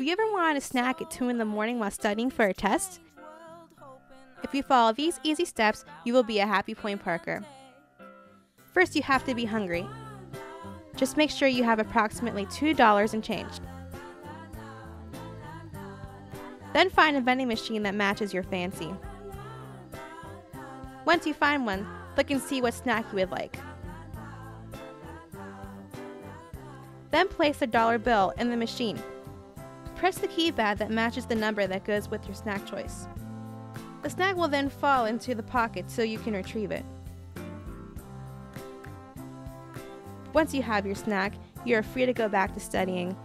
Have you ever wanted a snack at 2 in the morning while studying for a test? If you follow these easy steps, you will be a Happy Point Parker. First, you have to be hungry. Just make sure you have approximately $2 in change. Then find a vending machine that matches your fancy. Once you find one, look and see what snack you would like. Then place a dollar bill in the machine. Press the keypad that matches the number that goes with your snack choice. The snack will then fall into the pocket so you can retrieve it. Once you have your snack, you are free to go back to studying.